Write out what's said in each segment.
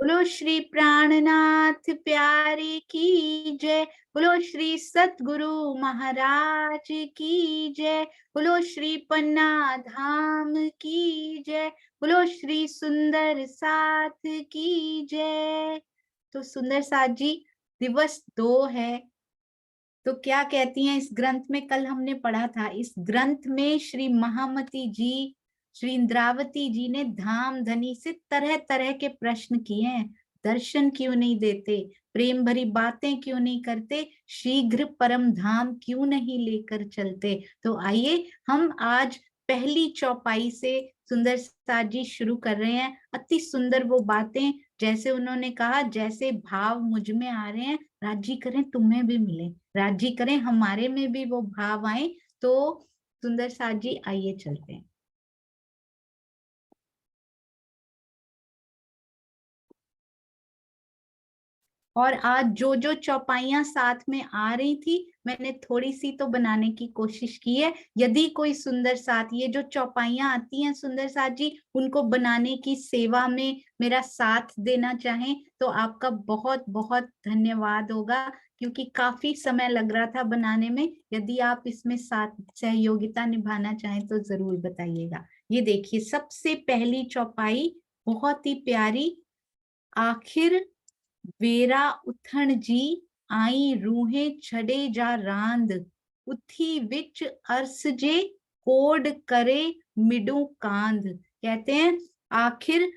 बोलो श्री प्राणनाथ प्यारे की जय। बोलो श्री सतगुरु महाराज की जय। बोलो श्री पन्ना धाम की जय। बोलो श्री सुंदर साथ की जय। तो सुंदर साथ जी, दिवस 2 है, तो क्या कहती हैं इस ग्रंथ में? कल हमने पढ़ा था, इस ग्रंथ में श्री महामती जी, श्री इंद्रावती जी ने धाम धनी से तरह तरह के प्रश्न किए हैं। दर्शन क्यों नहीं देते, प्रेम भरी बातें क्यों नहीं करते, शीघ्र परम धाम क्यों नहीं लेकर चलते। तो आइए हम आज पहली चौपाई से सुंदर साथ जी शुरू कर रहे हैं। अति सुंदर वो बातें, जैसे उन्होंने कहा, जैसे भाव मुझ में आ रहे हैं, राजी करें तुम्हें भी मिले, राजी करें हमारे में भी वो भाव आए। तो सुंदर साथ जी आइए चलते हैं। और आज जो जो चौपाइयां साथ में आ रही थी, मैंने थोड़ी सी तो बनाने की कोशिश की है। यदि कोई सुंदर साथ ये जो चौपाइयां आती हैं सुंदर साथ जी, उनको बनाने की सेवा में मेरा साथ देना चाहें तो आपका बहुत बहुत धन्यवाद होगा, क्योंकि काफी समय लग रहा था बनाने में। यदि आप इसमें साथ सहयोगिता निभाना चाहें तो जरूर बताइएगा। ये देखिए, सबसे पहली चौपाई बहुत ही प्यारी। आखिर वेरा उथण जी, आई रूहें छड़े जा रांद, उथी विच अर्स जे, कोड करे मिडू कांद। कहते हैं आखिर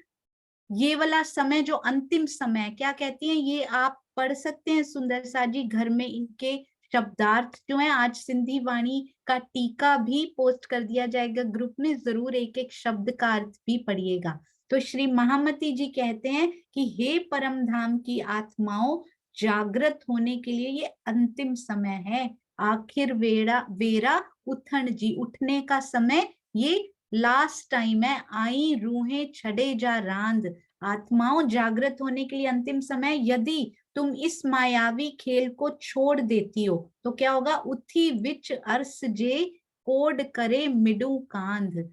ये वाला समय जो अंतिम समय, क्या कहती हैं ये आप पढ़ सकते हैं सुंदर सा जी घर में। इनके शब्दार्थ जो है, आज सिंधी वाणी का टीका भी पोस्ट कर दिया जाएगा ग्रुप में, जरूर एक एक शब्द का अर्थ भी पढ़िएगा। तो श्री महामती जी कहते हैं कि हे परम धाम की आत्माओं, जागृत होने के लिए ये अंतिम समय है। आखिर वेरा वेरा उठन जी, उठने का समय, ये लास्ट टाइम है। आई रूहें छड़े जा रांद, आत्माओं जागृत होने के लिए अंतिम समय। यदि तुम इस मायावी खेल को छोड़ देती हो तो क्या होगा? उथी विच अर्स जे, कोड करे मिडू कांध।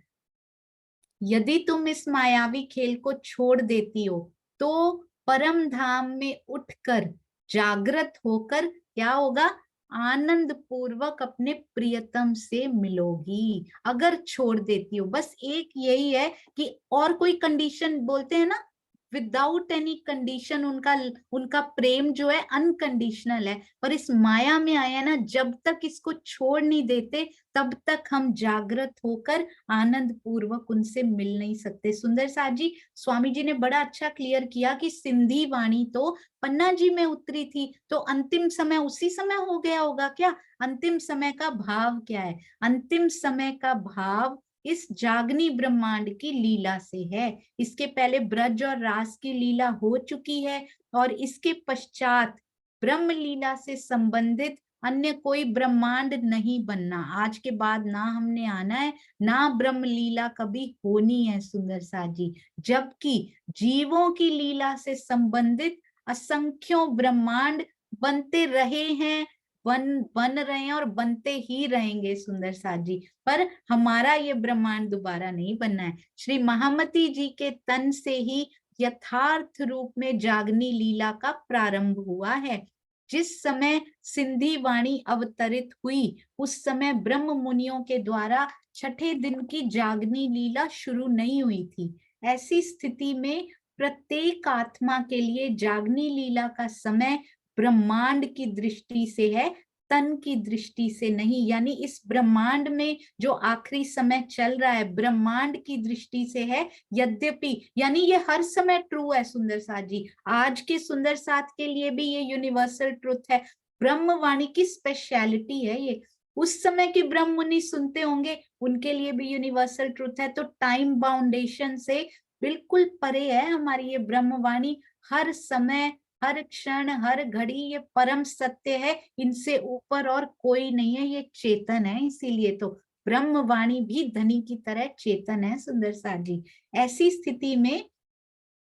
यदि तुम इस मायावी खेल को छोड़ देती हो तो परम धाम में उठकर, जागृत होकर क्या होगा? आनंद पूर्वक अपने प्रियतम से मिलोगी। अगर छोड़ देती हो, बस एक यही है कि, और कोई कंडीशन, बोलते हैं ना विदाउट एनी कंडीशन, उनका उनका प्रेम जो है अनकंडीशनल है। पर इस माया में आया ना, जब तक इसको छोड़ नहीं देते तब तक हम जागृत होकर आनंद पूर्वक उनसे मिल नहीं सकते। सुंदर साथ जी, स्वामी जी ने बड़ा अच्छा क्लियर किया कि सिंधी वाणी तो पन्ना जी में उतरी थी, तो अंतिम समय उसी समय हो गया होगा क्या? अंतिम समय का भाव क्या है? अंतिम समय का भाव इस जागनी ब्रह्मांड की लीला से है। इसके पहले ब्रज और रास की लीला हो चुकी है, और इसके पश्चात ब्रह्म लीला से संबंधित अन्य कोई ब्रह्मांड नहीं बनना। आज के बाद ना हमने आना है, ना ब्रह्म लीला कभी होनी है सुंदर साथ जी। जबकि जीवों की लीला से संबंधित असंख्यों ब्रह्मांड बनते रहे हैं, बन रहे हैं और बनते ही रहेंगे सुंदर साथ जी। पर हमारा ये ब्रह्मांड दोबारा नहीं बनना है। श्री महामती जी के तन से ही यथार्थ रूप में जागनी लीला का प्रारंभ हुआ है। जिस समय सिंधी वाणी अवतरित हुई, उस समय ब्रह्म मुनियों के द्वारा छठे दिन की जागनी लीला शुरू नहीं हुई थी। ऐसी स्थिति में प्रत्येक आत्मा के लिए जागनी लीला का समय ब्रह्मांड की दृष्टि से है, तन की दृष्टि से नहीं। यानी इस ब्रह्मांड में जो आखिरी समय चल रहा है, ब्रह्मांड की दृष्टि से है। यद्यपि, यानी ये हर समय ट्रू है सुंदर साथ जी, आज के सुंदर साथ के लिए भी ये यूनिवर्सल ट्रुथ है। ब्रह्मवाणी की स्पेशलिटी है ये। उस समय के ब्रह्म मुनि सुनते होंगे, उनके लिए भी यूनिवर्सल ट्रुथ है। तो टाइम बाउंडेशन से बिल्कुल परे है हमारी ये ब्रह्मवाणी। हर समय, हर क्षण, हर घड़ी ये परम सत्य है। इनसे ऊपर और कोई नहीं है, ये चेतन है। इसीलिए तो ब्रह्मवाणी भी धनी की तरह चेतन है सुंदर साथ जी। ऐसी स्थिति में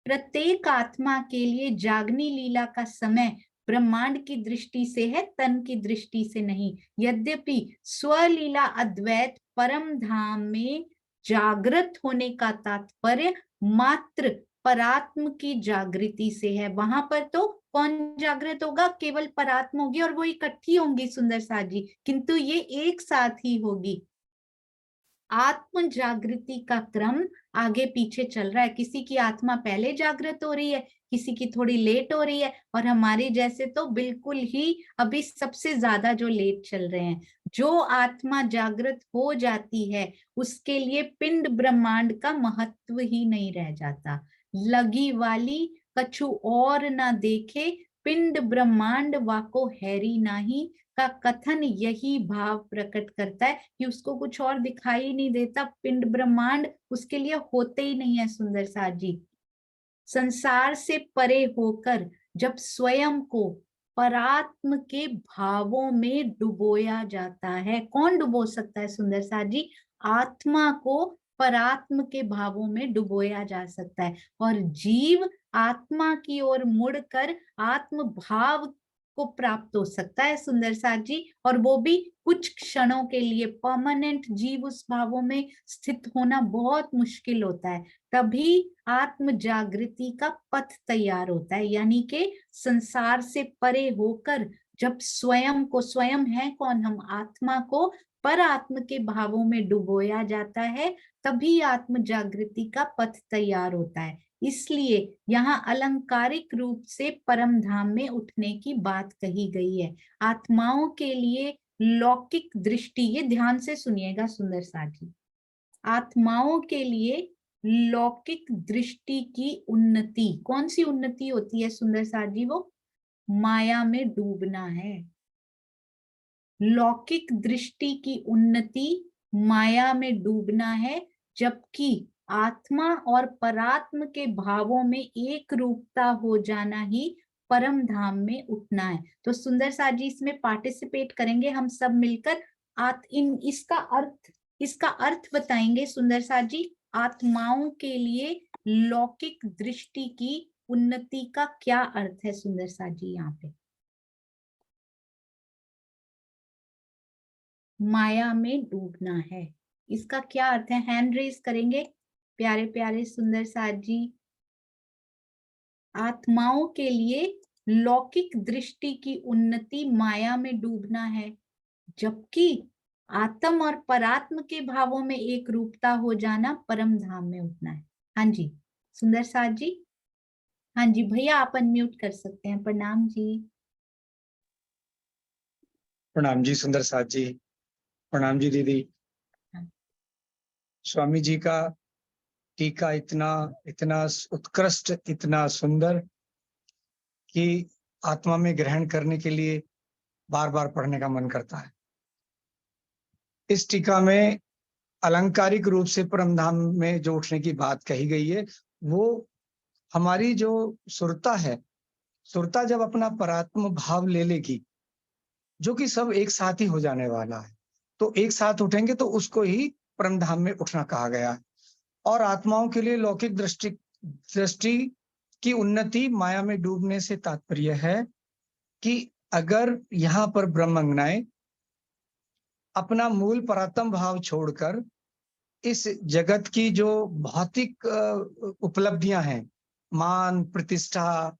प्रत्येक आत्मा के लिए जागनी लीला का समय ब्रह्मांड की दृष्टि से है, तन की दृष्टि से नहीं। यद्यपि स्वलीला अद्वैत परम धाम में जागृत होने का तात्पर्य मात्र परात्म की जागृति से है। वहां पर तो कौन जागृत होगा? केवल परात्म होगी और वो इकट्ठी होंगी सुंदर साथ जी, किंतु ये एक साथ ही होगी। आत्म जागृति का क्रम आगे पीछे चल रहा है। किसी की आत्मा पहले जागृत हो रही है, किसी की थोड़ी लेट हो रही है, और हमारी जैसे तो बिल्कुल ही अभी सबसे ज्यादा जो लेट चल रहे हैं। जो आत्मा जागृत हो जाती है उसके लिए पिंड ब्रह्मांड का महत्व ही नहीं रह जाता। लगी वाली कछु और ना देखे, पिंड ब्रह्मांड वाको हैरी नाही का कथन यही भाव प्रकट करता है कि उसको कुछ और दिखाई नहीं देता। पिंड ब्रह्मांड उसके लिए होते ही नहीं है सुंदर साथ जी। संसार से परे होकर जब स्वयं को परात्म के भावों में डुबोया जाता है, कौन डुबो सकता है सुंदर साथ जी? आत्मा को परात्म के भावों में डुबोया जा सकता है, और जीव आत्मा की ओर मुड़कर आत्म भाव को प्राप्त हो सकता है सुंदर साथ जी। और वो भी कुछ क्षणों के लिए। परमानेंट जीव उस भावों में स्थित होना बहुत मुश्किल होता है। तभी आत्म जागृति का पथ तैयार होता है, यानी कि संसार से परे होकर जब स्वयं को, स्वयं है कौन? हम आत्मा को पर आत्म के भावों में डुबोया जाता है, तभी आत्म जागृति का पथ तैयार होता है। इसलिए यहाँ अलंकारिक रूप से परम धाम में उठने की बात कही गई है। आत्माओं के लिए लौकिक दृष्टि, ये ध्यान से सुनिएगा सुंदर साथ जी, आत्माओं के लिए लौकिक दृष्टि की उन्नति, कौन सी उन्नति होती है सुंदर साथ जी? वो माया में डूबना है। लौकिक दृष्टि की उन्नति माया में डूबना है, जबकि आत्मा और परात्म के भावों में एक रूपता हो जाना ही परम धाम में उठना है। तो सुंदर साथ जी इसमें पार्टिसिपेट करेंगे हम सब मिलकर। इसका अर्थ बताएंगे सुंदर साथ जी। आत्माओं के लिए लौकिक दृष्टि की उन्नति का क्या अर्थ है सुंदर साथ जी? यहाँ पे माया में डूबना है, इसका क्या अर्थ है? हैंड रेज करेंगे प्यारे प्यारे सुंदर साथ जी। आत्माओं के लिए लौकिक दृष्टि की उन्नति माया में डूबना है, जबकि आत्म और परात्म के भावों में एक रूपता हो जाना परम धाम में उठना है। हाँ जी सुंदर साथ जी। हाँ जी भैया, आप अनम्यूट कर सकते हैं। प्रणाम जी। प्रणाम जी सुंदर साथ जी। प्रणाम जी दीदी। हाँ। स्वामी जी का टीका इतना इतना उत्कृष्ट, इतना सुंदर कि आत्मा में ग्रहण करने के लिए बार बार पढ़ने का मन करता है। इस टीका में अलंकारिक रूप से परमधाम में जो उठने की बात कही गई है, वो हमारी जो सुरता है, सुरता जब अपना परात्म भाव ले लेगी, जो कि सब एक साथ ही हो जाने वाला है, तो एक साथ उठेंगे तो उसको ही परमधाम में उठना कहा गया है। और आत्माओं के लिए लौकिक दृष्टि की उन्नति माया में डूबने से तात्पर्य है कि अगर यहाँ पर ब्रह्मज्ञानी अपना मूल परात्म भाव छोड़कर इस जगत की जो भौतिक उपलब्धियां हैं, मान प्रतिष्ठा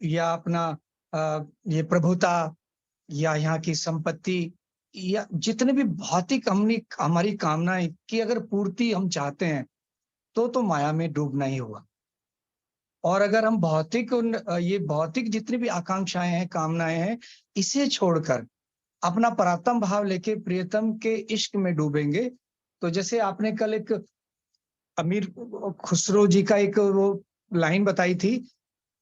या अपना ये प्रभुता या यहाँ की संपत्ति या जितने भी भौतिक हमारी कामनाएं की अगर पूर्ति हम चाहते हैं, तो माया में डूबना ही हुआ। और अगर हम ये भौतिक जितनी भी आकांक्षाएं हैं, कामनाएं हैं, इसे छोड़कर अपना परात्म भाव लेके प्रियतम के इश्क में डूबेंगे, तो जैसे आपने कल एक अमीर खुसरो जी का एक वो लाइन बताई थी,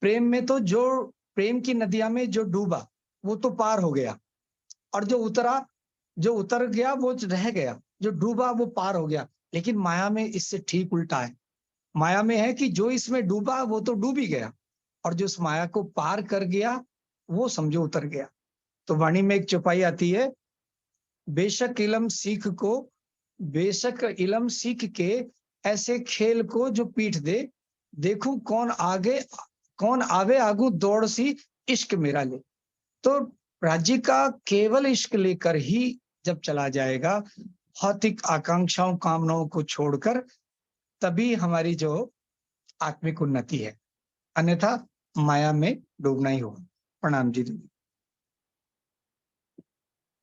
प्रेम में तो जो प्रेम की नदियां में जो डूबा वो तो पार हो गया, और जो उतर गया वो रह गया, जो डूबा वो पार हो गया। लेकिन माया में इससे ठीक उल्टा है। माया में है कि जो इसमें डूबा वो तो डूब ही गया, और जो इस माया को पार कर गया वो समझो उतर गया। तो वाणी में एक चौपाई आती है, बेशक इलम सीख के ऐसे खेल को जो पीठ दे, देखूं कौन आवे आगू दौड़ सी इश्क मेरा ले। तो राज्य का केवल इश्क लेकर ही जब चला जाएगा, भौतिक आकांक्षाओं कामनाओं को छोड़कर, तभी हमारी जो आत्मिक उन्नति है, अन्यथा माया में डूबना ही होगा। प्रणाम जी दीदी।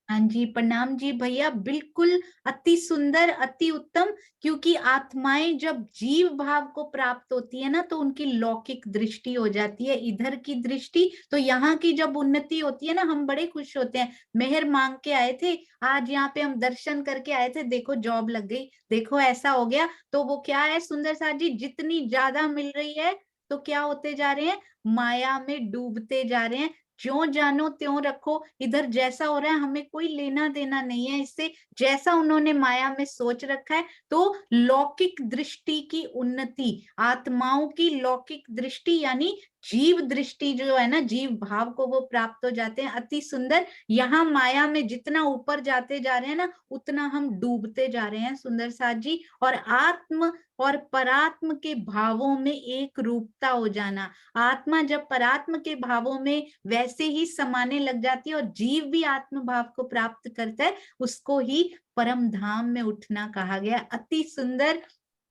हाँ जी, प्रणाम जी भैया, बिल्कुल अति सुंदर, अति उत्तम। क्योंकि आत्माएं जब जीव भाव को प्राप्त होती है ना, तो उनकी लौकिक दृष्टि हो जाती है, इधर की दृष्टि। तो यहाँ की जब उन्नति होती है ना, हम बड़े खुश होते हैं। मेहर मांग के आए थे, आज यहाँ पे हम दर्शन करके आए थे, देखो जॉब लग गई, देखो ऐसा हो गया। तो वो क्या है सुंदर साथ जी, जितनी ज्यादा मिल रही है तो क्या होते जा रहे हैं, माया में डूबते जा रहे हैं। ज्यों जानो त्यों रखो, इधर जैसा हो रहा है हमें कोई लेना देना नहीं है इससे, जैसा उन्होंने माया में सोच रखा है। तो लौकिक दृष्टि की उन्नति, आत्माओं की लौकिक दृष्टि यानी जीव दृष्टि जो है ना, जीव भाव को वो प्राप्त हो जाते हैं। अति सुंदर। यहाँ माया में जितना ऊपर जाते जा रहे हैं ना, उतना हम डूबते जा रहे हैं सुंदर साथ जी। और आत्म और परात्म के भावों में एक रूपता हो जाना, आत्मा जब परात्म के भावों में वैसे ही समाने लग जाती है और जीव भी आत्म भाव को प्राप्त करता है, उसको ही परम धाम में उठना कहा गया। अति सुंदर,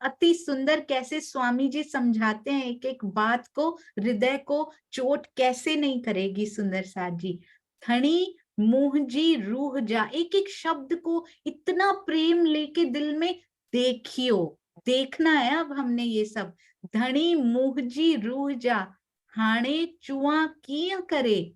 अति सुंदर। कैसे स्वामी जी समझाते हैं एक एक बात को, हृदय को चोट कैसे नहीं करेगी सुंदर साथ जी। धनी मुंह जी रूह जा, एक एक शब्द को इतना प्रेम लेके दिल में देखियो, देखना है अब हमने ये सब। धनी मुंह जी रूह जा, हाणे चुआ किया करे,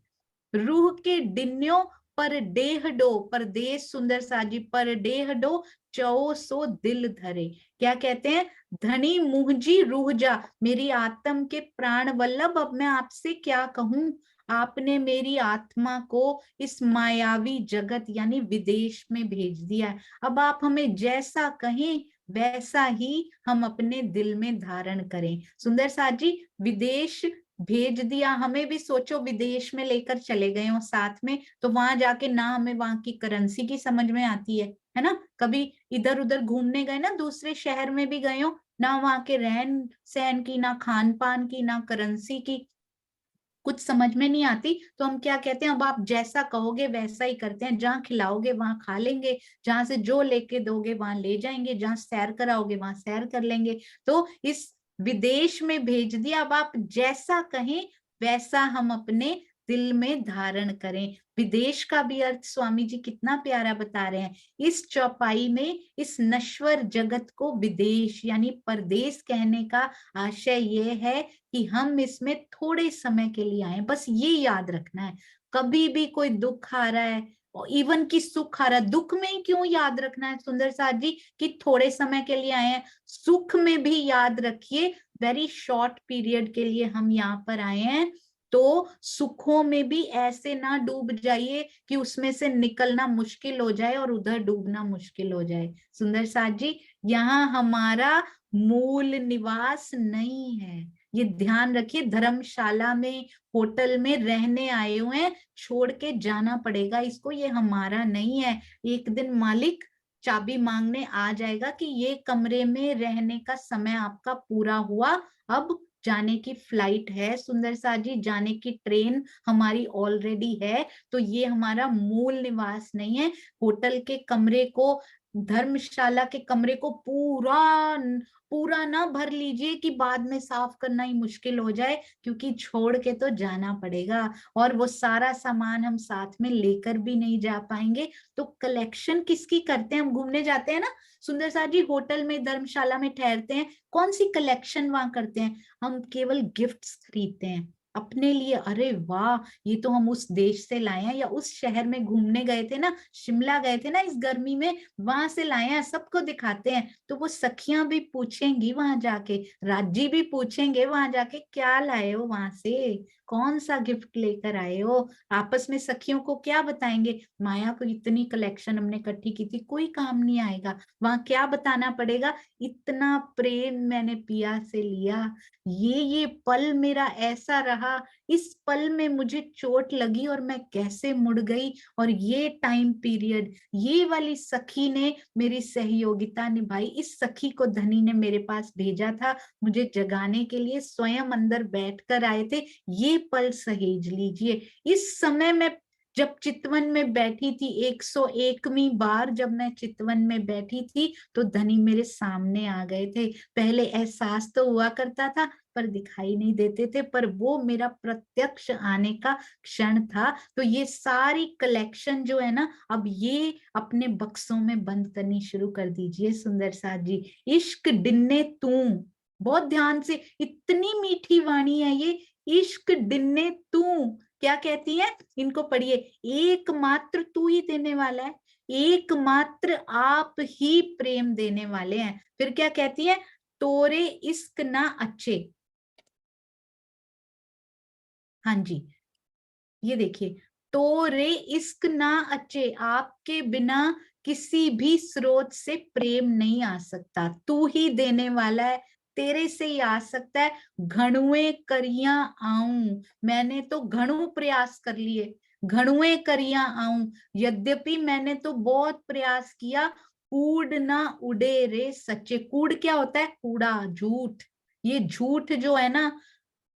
रूह के डिन्यो पर डेह डो, परदेश सुंदर साजी पर डेह डो, चौ सो दिल धरे। क्या कहते हैं, धनी मुहजी रूह जा, मेरी आत्म के प्राण वल्लभ, अब मैं आपसे क्या कहूं, आपने मेरी आत्मा को इस मायावी जगत यानी विदेश में भेज दिया है। अब आप हमें जैसा कहें वैसा ही हम अपने दिल में धारण करें। सुंदर साथ जी, विदेश भेज दिया, हमें भी सोचो विदेश में लेकर चले गए हो साथ में, तो वहां जाके ना हमें वहां की करेंसी की समझ में आती है ना। कभी इधर उधर घूमने गए ना, दूसरे शहर में भी गए हो ना, वहां के रहन सहन की, ना खान पान की, ना करेंसी की कुछ समझ में नहीं आती। तो हम क्या कहते हैं, अब आप जैसा कहोगे वैसा ही करते हैं, जहाँ खिलाओगे वहां खा लेंगे, जहां से जो लेके दोगे वहां ले जाएंगे, जहां सैर कराओगे वहां सैर कर लेंगे। तो इस विदेश में भेज दिया, अब आप जैसा कहें वैसा हम अपने दिल में धारण करें। विदेश का भी अर्थ स्वामी जी कितना प्यारा बता रहे हैं। इस चौपाई में इस नश्वर जगत को विदेश यानी परदेश कहने का आशय ये है कि हम इसमें थोड़े समय के लिए आए, बस ये याद रखना है। कभी भी कोई दुख आ रहा है, इवन की सुख आ रहा है, दुख में ही क्यों याद रखना है सुंदर साथ जी कि थोड़े समय के लिए आए हैं, सुख में भी याद रखिए वेरी शॉर्ट पीरियड के लिए हम यहाँ पर आए हैं। तो सुखों में भी ऐसे ना डूब जाइए कि उसमें से निकलना मुश्किल हो जाए और उधर डूबना मुश्किल हो जाए। सुंदर साथ जी, यहाँ हमारा मूल निवास नहीं है, ये ध्यान रखिए। धर्मशाला में, होटल में रहने आए हुए हैं, छोड़ के जाना पड़ेगा इसको, ये हमारा नहीं है। एक दिन मालिक चाबी मांगने आ जाएगा कि ये कमरे में रहने का समय आपका पूरा हुआ, अब जाने की फ्लाइट है सुंदर साथ जी, जाने की ट्रेन हमारी ऑलरेडी है। तो ये हमारा मूल निवास नहीं है। होटल के कमरे को, धर्मशाला के कमरे को पूरा पूरा ना भर लीजिए कि बाद में साफ करना ही मुश्किल हो जाए, क्योंकि छोड़ के तो जाना पड़ेगा और वो सारा सामान हम साथ में लेकर भी नहीं जा पाएंगे। तो कलेक्शन किसकी करते हैं, हम घूमने जाते हैं ना सुंदर साथ जी, होटल में धर्मशाला में ठहरते हैं, कौन सी कलेक्शन वहां करते हैं, हम केवल गिफ्ट्स खरीदते हैं अपने लिए। अरे वाह, ये तो हम उस देश से लाए हैं, या उस शहर में घूमने गए थे ना, शिमला गए थे ना इस गर्मी में, वहां से लाए हैं, सबको दिखाते हैं। तो वो सखियां भी पूछेंगी वहां जाके, राज्य भी पूछेंगे वहां जाके, क्या लाए हो वहां से, कौन सा गिफ्ट लेकर आए हो। आपस में सखियों को क्या बताएंगे, माया को इतनी कलेक्शन हमने इकट्ठी की थी, कोई काम नहीं आएगा। वहां क्या बताना पड़ेगा, इतना प्रेम मैंने पिया से लिया, ये पल मेरा ऐसा रहा, इस पल में मुझे चोट लगी और मैं कैसे मुड़ गई, और ये टाइम पीरियड, ये वाली सखी ने मेरी सहयोगिता निभाई, इस सखी को धनी ने मेरे पास भेजा था मुझे जगाने के लिए, स्वयं अंदर बैठकर आए थे, ये पल सहेज लीजिए। इस समय में जब चितवन में बैठी थी 101वीं बार जब मैं चितवन में बैठी थी तो धनी मेरे सामने आ गए थे। पहले एहसास तो हुआ करता था पर दिखाई नहीं देते थे, पर वो मेरा प्रत्यक्ष आने का क्षण था। तो ये सारी कलेक्शन जो है ना, अब ये अपने बक्सों में बंद करनी शुरू कर दीजिए सुंदर साथ जी। इश्क डिन्ने तू, बहुत ध्यान से, इतनी मीठी वाणी है ये। इश्क डिन्ने तू क्या कहती है, इनको पढ़िए। एकमात्र तू ही देने वाला है, एकमात्र आप ही प्रेम देने वाले हैं। फिर क्या कहती है, तोरे इश्क ना अच्छे। हाँ जी, ये देखिए, तोरे इश्क ना अच्छे, आपके बिना किसी भी स्रोत से प्रेम नहीं आ सकता, तू ही देने वाला है, तेरे से ही आ सकता है। घणुए करिया आऊं, मैंने तो घणु प्रयास कर लिए, घणुए करिया आऊं, यद्यपि मैंने तो बहुत प्रयास किया। कूड़ ना उड़े रे सच्चे, कूड़ क्या होता है, कूड़ा, झूठ। ये झूठ जो है ना,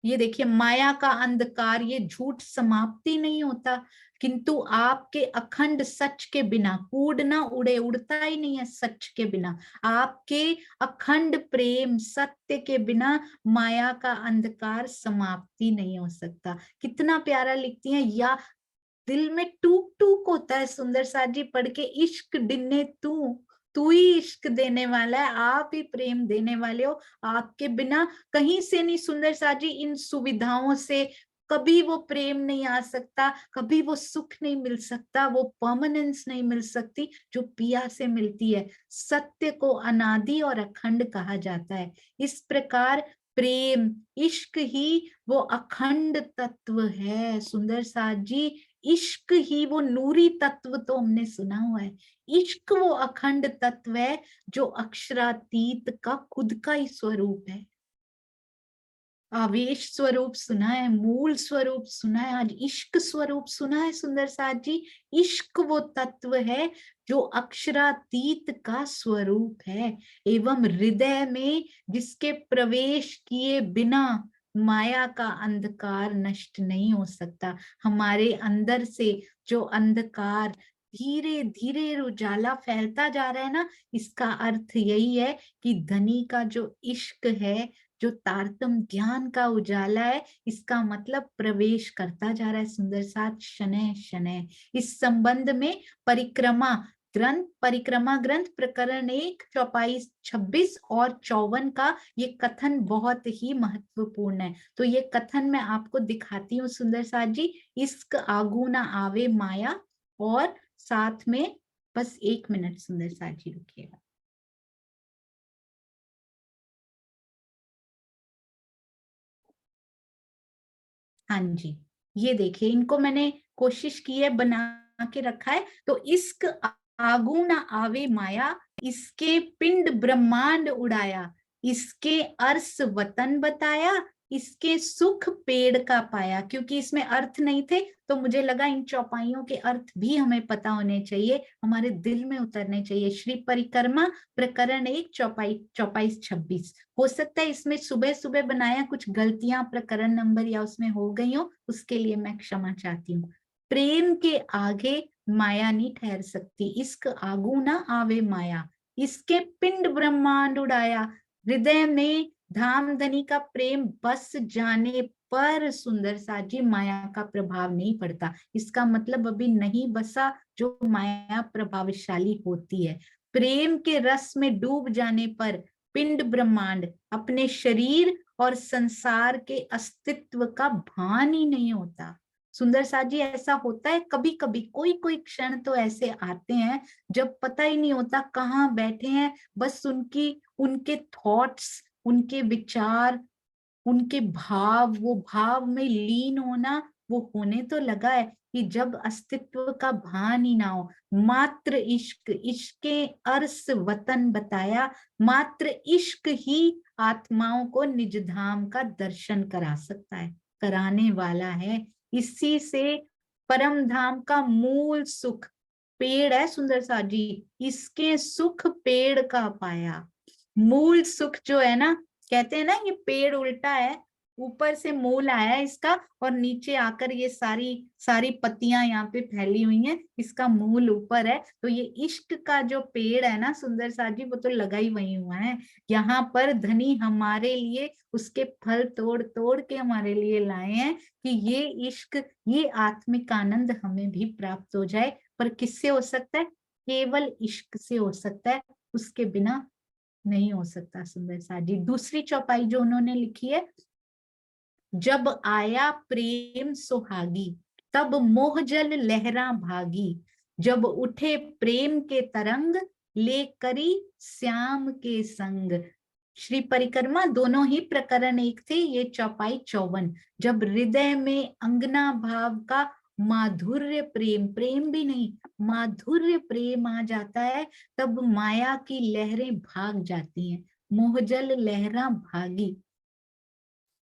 ये देखिए माया का अंधकार, ये झूठ समाप्ति नहीं होता, किंतु आपके अखंड सच के बिना कूड़ ना उड़े, उड़ता ही नहीं है सच के बिना। आपके अखंड प्रेम सत्य के बिना माया का अंधकार समाप्ति नहीं हो सकता। कितना प्यारा लिखती हैं, या दिल में टूक टूक होता है सुंदर साथ जी पढ़ के, इश्क डिन्ने तू, तू ही इश्क देने वाला है, आप ही प्रेम देने वाले हो, आपके बिना कहीं से नहीं। सुंदर साथ जी, इन सुविधाओं से कभी वो प्रेम नहीं आ सकता, कभी वो सुख नहीं मिल सकता, वो परमानेंस नहीं मिल सकती जो पिया से मिलती है। सत्य को अनादि और अखंड कहा जाता है। इस प्रकार प्रेम, इश्क ही वो अखंड तत्व है सुंदर साथ जी। इश्क ही वो नूरी तत्व तो हमने सुना हुआ है, इश्क वो अखंड तत्व है जो अक्षरातीत का खुद का ही स्वरूप है। आवेश स्वरूप सुना है, मूल स्वरूप सुना है, आज इश्क स्वरूप सुना है सुंदर साथ जी। इश्क वो तत्व है जो अक्षरातीत का स्वरूप है, एवं हृदय में जिसके प्रवेश किए बिना माया का अंधकार नष्ट नहीं हो सकता। हमारे अंदर से जो अंधकार धीरे धीरे उजाला फैलता जा रहा है ना, इसका अर्थ यही है कि धनी का जो इश्क है, जो तारतम ज्ञान का उजाला है, इसका मतलब प्रवेश करता जा रहा है सुंदर साथ शनय शनय। इस संबंध में परिक्रमा ग्रंथ प्रकरण 1 चौपाई 26 और 54 का ये कथन बहुत ही महत्वपूर्ण है। तो ये कथन मैं आपको दिखाती हूँ सुंदर साथ जी। इश्क आगू ना आवे माया, और साथ में बस 1 मिनट सुंदर साथ जी रुकिएगा। हाँ जी, ये देखिए, इनको मैंने कोशिश की है बना के रखा है। तो इश्क आगू ना आवे माया, इसके पिंड ब्रह्मांड उड़ाया, इसके अर्श वतन बताया, इसके सुख पेड़ का पाया। क्योंकि इसमें अर्थ नहीं थे तो मुझे लगा इन चौपाइयों के अर्थ भी हमें पता होने चाहिए, हमारे दिल में उतरने चाहिए। श्री परिक्रमा प्रकरण 1 चौपाई 26। हो सकता है इसमें सुबह सुबह बनाया कुछ गलतियां प्रकरण नंबर या उसमें हो गई हो, उसके लिए मैं क्षमा चाहती हूँ। प्रेम के आगे माया नहीं ठहर सकती, इश्क आगू ना आवे माया, इसके पिंड ब्रह्मांड उड़ाया। हृदय में धाम धनी का प्रेम बस जाने पर सुंदर साथ जी माया का प्रभाव नहीं पड़ता। इसका मतलब अभी नहीं बसा जो माया प्रभावशाली होती है। प्रेम के रस में डूब जाने पर पिंड ब्रह्मांड अपने शरीर और संसार के अस्तित्व का भान ही नहीं होता। सुंदर साथ जी, ऐसा होता है कभी कभी, कोई कोई क्षण तो ऐसे आते हैं जब पता ही नहीं होता कहाँ बैठे हैं, बस उनके थॉट्स, उनके विचार, उनके भाव, वो भाव में लीन होना, वो होने तो लगा है कि जब अस्तित्व का भान ही ना हो। मात्र इश्क, इश्के अर्श वतन बताया, मात्र इश्क ही आत्माओं को निज धाम का दर्शन करा सकता है, कराने वाला है। इसी से परम धाम का मूल सुख पेड़ है सुंदर सा जी, इसके सुख पेड़ का पाया। मूल सुख जो है ना, कहते हैं ना ये पेड़ उल्टा है, ऊपर से मूल आया है इसका, और नीचे आकर ये सारी सारी पत्तियां यहाँ पे फैली हुई हैं, इसका मूल ऊपर है। तो ये इश्क का जो पेड़ है ना सुंदर साथ जी, वो तो लगा ही वही हुआ है। यहाँ पर धनी हमारे लिए उसके फल तोड़ तोड़ के हमारे लिए लाए हैं कि ये इश्क, ये आत्मिक आनंद हमें भी प्राप्त हो जाए। पर किससे हो सकता है? केवल इश्क से हो सकता है, उसके बिना नहीं हो सकता। सुंदर साथ जी दूसरी चौपाई जो उन्होंने लिखी है, जब आया प्रेम सुहागी, तब मोहजल लहरा भागी, जब उठे प्रेम के तरंग, ले करी श्याम के संग। श्री परिक्रमा दोनों ही प्रकरण एक थे, ये चौपाई 54। जब हृदय में अंगना भाव का माधुर्य प्रेम, प्रेम भी नहीं माधुर्य प्रेम आ जाता है, तब माया की लहरें भाग जाती हैं, मोहजल लहरा भागी।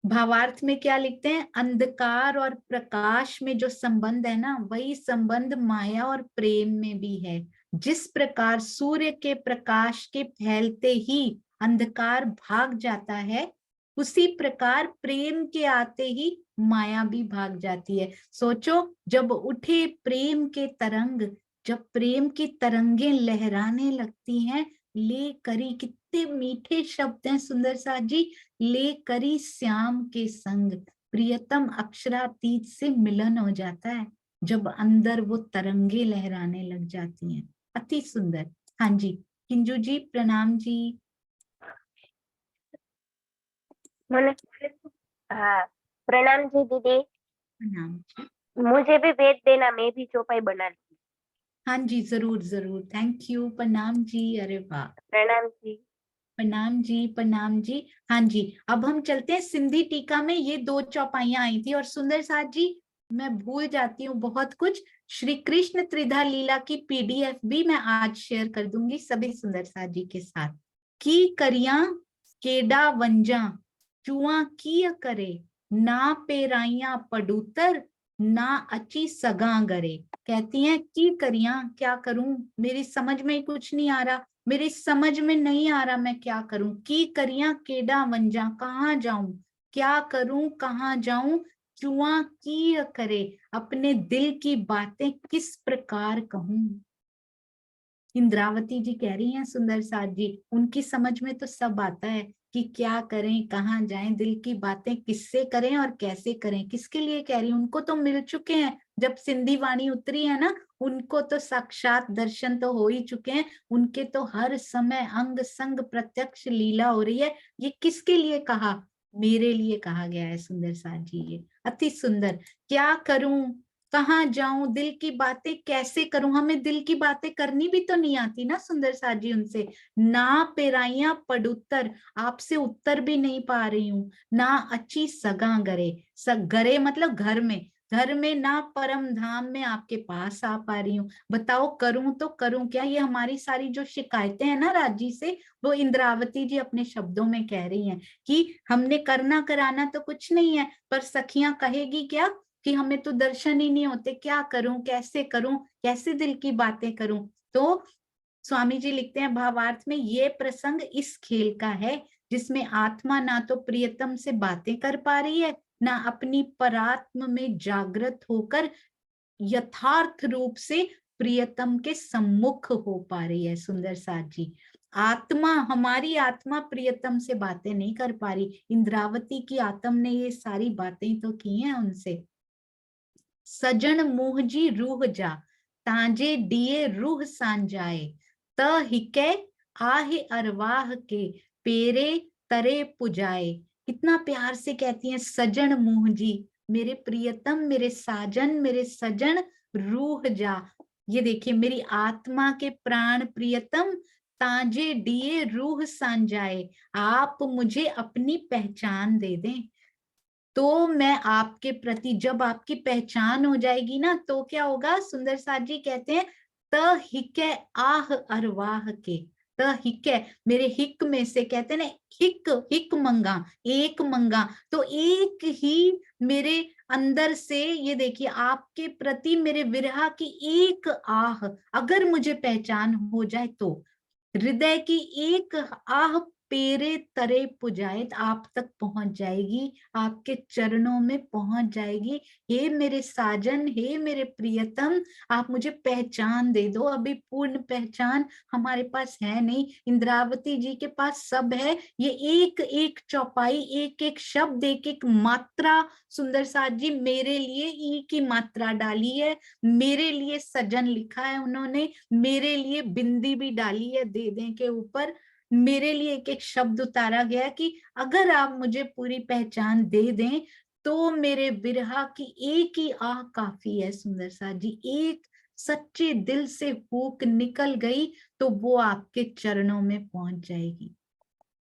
भावार्थ में क्या लिखते हैं? अंधकार और प्रकाश में जो संबंध है ना, वही संबंध माया और प्रेम में भी है। जिस प्रकार सूर्य के प्रकाश के फैलते ही अंधकार भाग जाता है, उसी प्रकार प्रेम के आते ही माया भी भाग जाती है। सोचो, जब उठे प्रेम के तरंग, जब प्रेम की तरंगे लहराने लगती हैं, ले करी, कितने मीठे शब्द हैं सुंदर साथ जी, ले करी श्याम के संग, प्रियतम अक्षरातीत से मिलन हो जाता है जब अंदर वो तरंगे लहराने लग जाती हैं। अति सुंदर। हाँ जी किंजू जी, प्रणाम जी। મને हाँ प्रणाम जी दीदी। प्रणाम जी। मुझे भी भेज देना, मैं भी चौपाई बना लूंगी। हाँ जी जरूर जरूर, थैंक यू। प्रणाम जी। अरे वाह, प्रणाम जी। प्रणाम जी प्रणाम जी। हाँ जी, अब हम चलते हैं सिंधी टीका में। ये 2 चौपाइयां आई थी। और सुंदर साथ जी, मैं भूल जाती हूँ बहुत कुछ, श्री कृष्ण त्रिधा लीला की पीडीएफ भी मैं आज शेयर कर दूंगी सभी सुंदर साथ जी के साथ। की करिया केडा वंजा, चुआ किया करे, ना पेराइया पडूतर, ना अची सगा गरे। कहती हैं की करिया, क्या करूं, मेरी समझ में कुछ नहीं आ रहा, मेरी समझ में नहीं आ रहा मैं क्या करूं। की करिया केडा वंजा, कहाँ जाऊं, क्या करूं कहाँ जाऊं, चुआ की करे, अपने दिल की बातें किस प्रकार कहूं। इंद्रावती जी कह रही हैं सुंदर साथ जी, उनकी समझ में तो सब आता है कि क्या करें, कहाँ जाएं, दिल की बातें किससे करें और कैसे करें। किसके लिए कह रही हूँ, उनको तो मिल चुके हैं, जब सिंधी वाणी उतरी है ना, उनको तो साक्षात दर्शन तो हो ही चुके हैं, उनके तो हर समय अंग संग प्रत्यक्ष लीला हो रही है। ये किसके लिए कहा? मेरे लिए कहा गया है सुंदर साथ जी। ये अति सुंदर। क्या करूं, कहाँ जाऊं, दिल की बातें कैसे करूं। हमें दिल की बातें करनी भी तो नहीं आती ना सुंदर साथ जी उनसे। ना पेराइया पडुत्तर, आपसे उत्तर भी नहीं पा रही हूँ। ना अच्छी सगा गरे, गरे मतलब घर में, घर में ना परम धाम में आपके पास आ पा रही हूँ। बताओ करूं तो करूं क्या। ये हमारी सारी जो शिकायतें हैं ना राजी से, वो इंद्रावती जी अपने शब्दों में कह रही हैं कि हमने करना कराना तो कुछ नहीं है, पर सखियां कहेगी क्या कि हमें तो दर्शन ही नहीं होते, क्या करूं, कैसे करूं, कैसे दिल की बातें करूं। तो स्वामी जी लिखते हैं भावार्थ में, ये प्रसंग इस खेल का है जिसमें आत्मा ना तो प्रियतम से बातें कर पा रही है, ना अपनी परात्म में जागृत होकर यथार्थ रूप से प्रियतम के सम्मुख हो पा रही है। सुंदर साथ जी, आत्मा, हमारी आत्मा प्रियतम से बातें नहीं कर पा रही। इंद्रावती की आत्मा ने ये सारी बातें तो की हैं उनसे। सजन मुहजी रूह जा, तांजे दिए रूह सांजाए, त हिके आहे अरवाह के, पेरे तरे पुजाए। कितना प्यार से कहती हैं सजन मुहजी, मेरे प्रियतम, मेरे साजन, मेरे सजन, रूह जा। ये देखिए मेरी आत्मा के प्राण प्रियतम, तांजे दिए रूह सांजाए, आप मुझे अपनी पहचान दे दें तो मैं आपके प्रति, जब आपकी पहचान हो जाएगी ना तो क्या होगा। सुंदर साथ जी कहते हैं, त हिके आह अरवाह के, त हिके, मेरे हिक में से, कहते हैं ना हिक, हिक मंगा, एक मंगा, तो एक ही मेरे अंदर से, ये देखिए आपके प्रति मेरे विरह की एक आह अगर मुझे पहचान हो जाए तो, हृदय की एक आह पेरे तरे पुजायत, आप तक पहुंच जाएगी, आपके चरणों में पहुंच जाएगी। हे मेरे साजन, हे मेरे प्रियतम, आप मुझे पहचान दे दो। अभी पूर्ण पहचान हमारे पास है नहीं, इंद्रावती जी के पास सब है। ये एक एक चौपाई, एक एक शब्द, एक एक मात्रा सुंदर साथ जी मेरे लिए ई की मात्रा डाली है, मेरे लिए सजन लिखा है उन्होंने, मेरे लिए बिंदी भी डाली है दे दें के ऊपर, मेरे लिए एक एक शब्द उतारा गया कि अगर आप मुझे पूरी पहचान दे दें तो मेरे विरहा की एक ही आह काफी है। सुंदर साथ जी, एक सच्चे दिल से फूक निकल गई तो वो आपके चरणों में पहुंच जाएगी।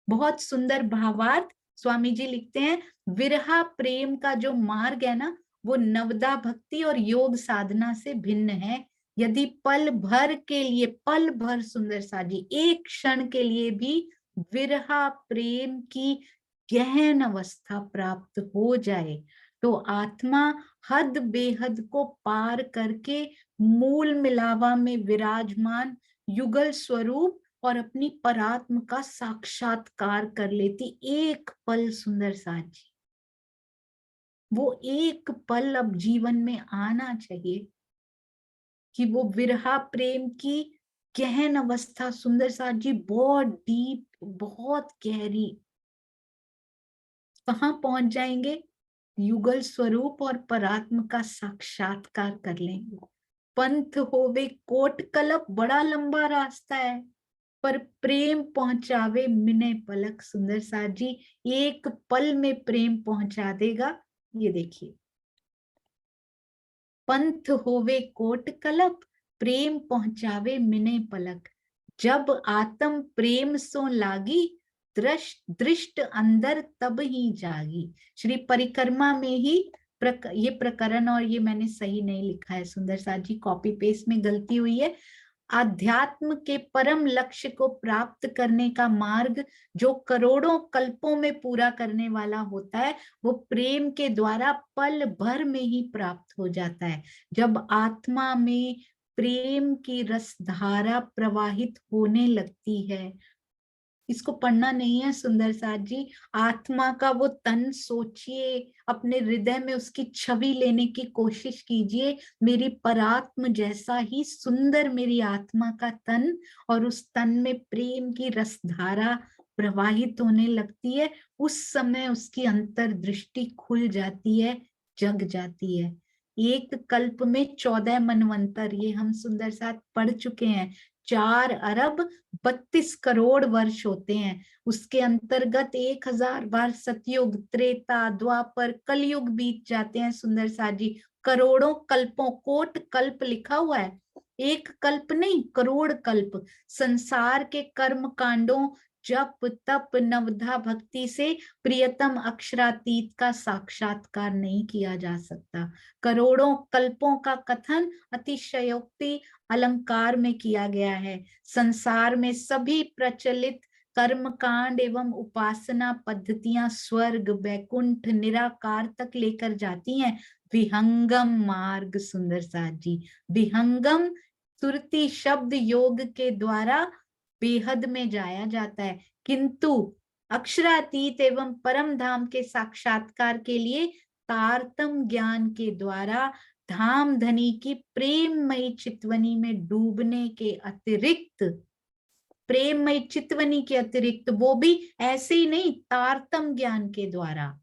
बहुत सुंदर भावार्थ स्वामी जी लिखते हैं, विरहा प्रेम का जो मार्ग है ना, वो नवदा भक्ति और योग साधना से भिन्न है। यदि पल भर के लिए, पल भर सुंदर साजी, एक क्षण के लिए भी विरहा प्रेम की गहन अवस्था प्राप्त हो जाए तो आत्मा हद बेहद को पार करके मूल मिलावा में विराजमान युगल स्वरूप और अपनी परात्म का साक्षात्कार कर लेती। एक पल सुंदर साथ जी, वो एक पल अब जीवन में आना चाहिए कि वो विरहा प्रेम की गहन अवस्था सुंदर साथ जी, बहुत डीप, बहुत गहरी, कहाँ पहुंच जाएंगे? युगल स्वरूप और परात्म का साक्षात्कार कर लेंगे। पंथ होवे कोट कलप, बड़ा लंबा रास्ता है, पर प्रेम पहुंचावे मिने पलक। सुंदर साथ जी, एक पल में प्रेम पहुंचा देगा। ये देखिए, पंथ होवे कोट कलप, प्रेम पहुंचावे मिने पलक। जब आत्म प्रेम सो लागी, दृष्ट अंदर तब ही जागी। श्री परिक्रमा में ही ये प्रकरण, और ये मैंने सही नहीं लिखा है सुंदर साथ जी, कॉपी पेस्ट में गलती हुई है। आध्यात्म के परम लक्ष्य को प्राप्त करने का मार्ग जो करोड़ों कल्पों में पूरा करने वाला होता है, वो प्रेम के द्वारा पल भर में ही प्राप्त हो जाता है। जब आत्मा में प्रेम की रसधारा प्रवाहित होने लगती है, इसको पढ़ना नहीं है सुंदर साथ जी, आत्मा का वो तन सोचिए, अपने हृदय में उसकी छवि लेने की कोशिश कीजिए। मेरी परात्म जैसा ही सुंदर मेरी आत्मा का तन, और उस तन में प्रेम की रसधारा प्रवाहित होने लगती है। उस समय उसकी अंतर्दृष्टि खुल जाती है, जग जाती है। एक कल्प में 14 मनवंतर, ये हम सुंदर साथ पढ़ चुके हैं। 4 अरब 32 करोड़ वर्ष होते हैं। उसके अंतर्गत 1000 बार सतयुग, त्रेता, द्वापर, कलयुग बीत जाते हैं सुंदर साथ जी। करोड़ों कल्पों, कोट कल्प लिखा हुआ है, एक कल्प नहीं, करोड़ कल्प। संसार के कर्म कांडों, जप तप नवधा भक्ति से प्रियतम अक्षरातीत का साक्षात्कार नहीं किया जा सकता। करोड़ों कल्पों का कथन अतिशयोक्ति अलंकार में किया गया है। संसार में सभी प्रचलित कर्म कांड एवं उपासना पद्धतियां स्वर्ग, वैकुंठ, निराकार तक लेकर जाती हैं। विहंगम मार्ग सुंदर साथ जी, विहंगम सुरती शब्द योग के द्वारा बेहद में जाया जाता है, किंतु अक्षरातीत एवं परम धाम के साक्षात्कार के लिए तारतम ज्ञान के द्वारा धाम धनी की प्रेममयी चितवनी में डूबने के अतिरिक्त, प्रेममयी चितवनी के अतिरिक्त, वो भी ऐसे ही नहीं, तारतम ज्ञान के द्वारा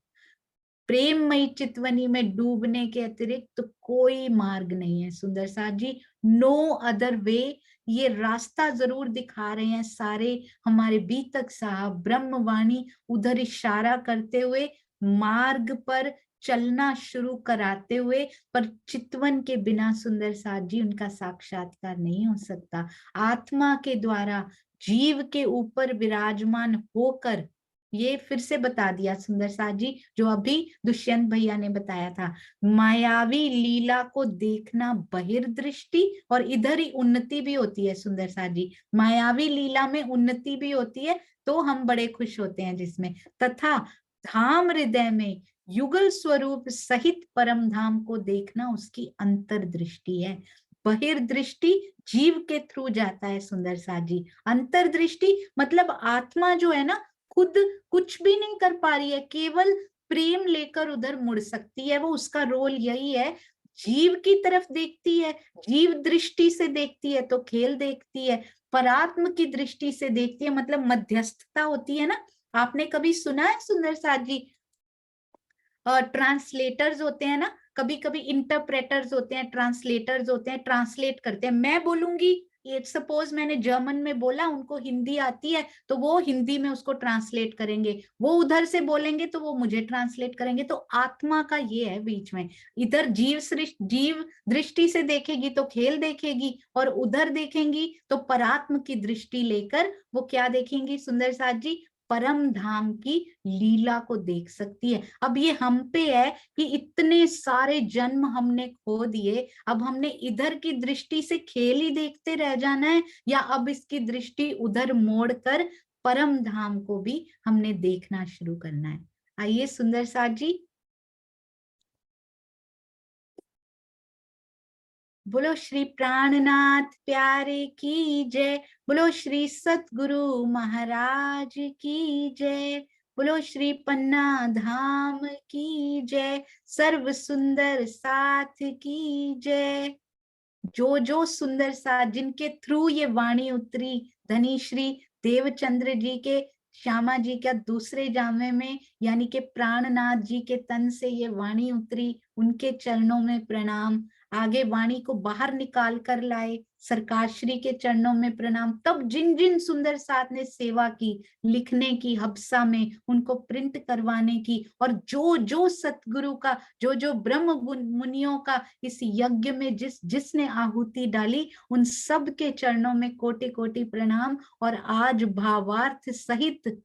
प्रेममयी चितवनी में डूबने के अतिरिक्त तो कोई मार्ग नहीं है सुंदर साथ जी। No other way. ये रास्ता जरूर दिखा रहे हैं सारे हमारे बीतक साहब, ब्रह्मवाणी उधर इशारा करते हुए, मार्ग पर चलना शुरू कराते हुए, पर चितवन के बिना सुंदर साथ जी उनका साक्षात्कार नहीं हो सकता। आत्मा के द्वारा जीव के ऊपर विराजमान होकर, ये फिर से बता दिया सुंदर साथ जी जो अभी दुष्यंत भैया ने बताया था, मायावी लीला को देखना बहिर्दृष्टि, और इधर ही उन्नति भी होती है सुंदर साथ जी, मायावी लीला में उन्नति भी होती है तो हम बड़े खुश होते हैं जिसमें, तथा धाम हृदय में युगल स्वरूप सहित परम धाम को देखना उसकी अंतर्दृष्टि है। बहिर्दृष्टि जीव के थ्रू जाता है सुंदर साथ जी, अंतर्दृष्टि मतलब आत्मा जो है ना, खुद कुछ भी नहीं कर पा रही है, केवल प्रेम लेकर उधर मुड़ सकती है। वो उसका रोल यही है, जीव की तरफ देखती है, जीव दृष्टि से देखती है तो खेल देखती है, परात्म की दृष्टि से देखती है मतलब मध्यस्थता होती है ना। आपने कभी सुना है सुंदर साथ जी, ट्रांसलेटर्स होते हैं ना, कभी कभी इंटरप्रेटर्स होते हैं, ट्रांसलेटर्स होते हैं, ट्रांसलेट करते हैं। मैं बोलूंगी, ये सपोज मैंने जर्मन में बोला, उनको हिंदी आती है तो वो हिंदी में उसको ट्रांसलेट करेंगे, वो उधर से बोलेंगे तो वो मुझे ट्रांसलेट करेंगे। तो आत्मा का ये है बीच में, इधर जीव दृष्टि से देखेगी तो खेल देखेगी, और उधर देखेंगी तो परात्म की दृष्टि लेकर वो क्या देखेंगी सुंदर साथ जी, परम धाम की लीला को देख सकती है। अब ये हम पे है कि इतने सारे जन्म हमने खो दिए, अब हमने इधर की दृष्टि से खेल ही देखते रह जाना है, या अब इसकी दृष्टि उधर मोड़कर परम धाम को भी हमने देखना शुरू करना है। आइए सुंदर साथ जी, बोलो श्री प्राणनाथ प्यारे की जय, बोलो श्री सतगुरु महाराज की जय, बोलो श्री पन्ना धाम की जय, सर्व सुंदर साथ की जय। जो सुंदर साथ जिनके थ्रू ये वाणी उतरी, धनी श्री देवचंद्र जी के, श्यामा जी का दूसरे जामे में, यानी कि प्राणनाथ जी के तन से ये वाणी उतरी, उनके चरणों में प्रणाम। आगे वाणी को बाहर निकाल कर लाए, सरकार श्री के चरणों में प्रणाम। तब जिन जिन सुंदर साथ ने सेवा की, लिखने की हब्सा में, उनको प्रिंट करवाने की, और जो जो सतगुरु का, जो जो ब्रह्म मुनियों का इस यज्ञ में जिसने आहुति डाली, उन सब के चरणों में कोटि कोटि प्रणाम। और आज भावार्थ सहित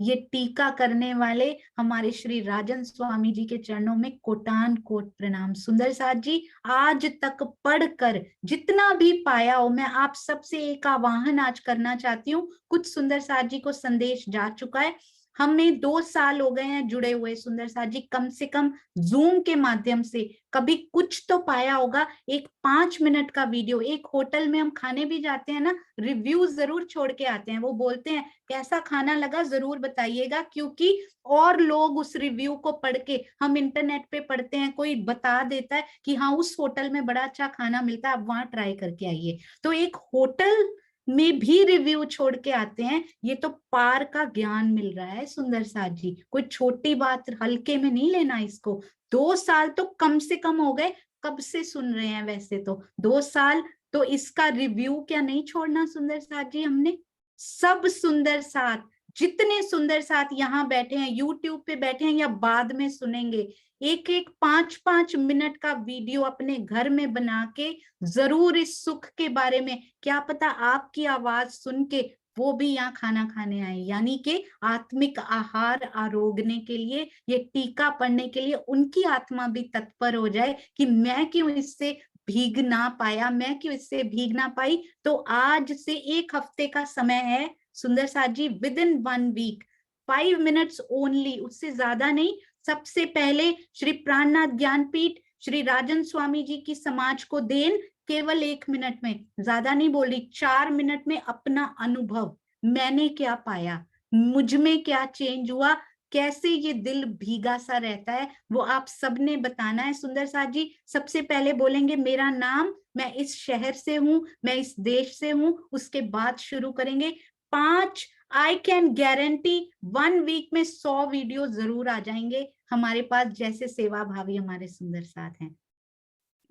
ये टीका करने वाले हमारे श्री राजन स्वामी जी के चरणों में कोटान कोट प्रणाम। सुंदर साथ जी, आज तक पढ़कर जितना भी पाया हो, मैं आप सबसे एक आह्वान आज करना चाहती हूँ। कुछ सुंदर साथ जी को संदेश जा चुका है, हमें 2 साल हो गए हैं जुड़े हुए सुंदर साथ जी, कम से कम जूम के माध्यम से कभी कुछ तो पाया होगा। एक 5 मिनट का वीडियो, एक होटल में हम खाने भी जाते हैं ना, रिव्यू जरूर छोड़ के आते हैं, वो बोलते हैं कैसा खाना लगा जरूर बताइएगा, क्योंकि और लोग उस रिव्यू को पढ़ के, हम इंटरनेट पे पढ़ते हैं, कोई बता देता है कि हाँ उस होटल में बड़ा अच्छा खाना मिलता है, आप वहां ट्राई करके आइए। तो एक होटल में भी रिव्यू छोड़ के आते हैं, ये तो पार का ज्ञान मिल रहा है सुंदर साथ जी, कोई छोटी बात हल्के में नहीं लेना इसको। 2 साल तो कम से कम हो गए, कब से सुन रहे हैं वैसे तो 2 साल, तो इसका रिव्यू क्या नहीं छोड़ना सुंदर साथ जी हमने। सब सुंदर साथ, जितने सुंदर साथ यहाँ बैठे हैं, यूट्यूब पे बैठे हैं या बाद में सुनेंगे, एक एक 5-5 मिनट का वीडियो अपने घर में बना के जरूर इस सुख के बारे में, क्या पता आपकी आवाज सुन के वो भी यहाँ खाना खाने आए, यानी कि आत्मिक आहार आरोगने के लिए, ये टीका पढ़ने के लिए उनकी आत्मा भी तत्पर हो जाए कि मैं क्यों इससे भीग ना पाया, मैं क्यों इससे भीग ना पाई। तो आज से 1 हफ्ते का समय है सुंदर साथ जी, within 1 week 5 minutes only, उससे ज्यादा नहीं। सबसे पहले श्री प्राणनाथ ज्ञानपीठ श्री राजन स्वामी जी की समाज को देन, केवल 1 मिनट में, ज्यादा नहीं बोल रही, 4 मिनट में अपना अनुभव, मैंने क्या पाया, मुझ में क्या चेंज हुआ, कैसे ये दिल भीगा सा रहता है, वो आप सबने बताना है सुंदर साथ जी। सबसे पहले बोलेंगे मेरा नाम, मैं इस शहर से हूं, मैं इस देश से हूं, उसके बाद शुरू करेंगे 5, आई कैन गारंटी 1 वीक में 100 वीडियो जरूर आ जाएंगे हमारे पास, जैसे सेवा भावी हमारे सुंदर साथ हैं।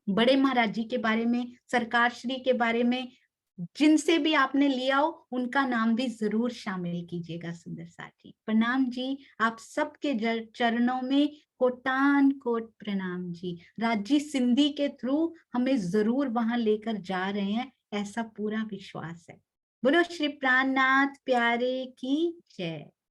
बड़े महाराज जी के बारे में, सरकार श्री के बारे में, जिनसे भी आपने लिया हो उनका नाम भी जरूर शामिल कीजिएगा सुंदर साथ जी। प्रणाम जी, आप सबके चरणों में कोटान कोट प्रणाम जी। राजी सिंधी के थ्रू हमें जरूर वहां लेकर जा रहे हैं, ऐसा पूरा विश्वास है। बोलो श्री प्राणनाथ प्यारे की जय।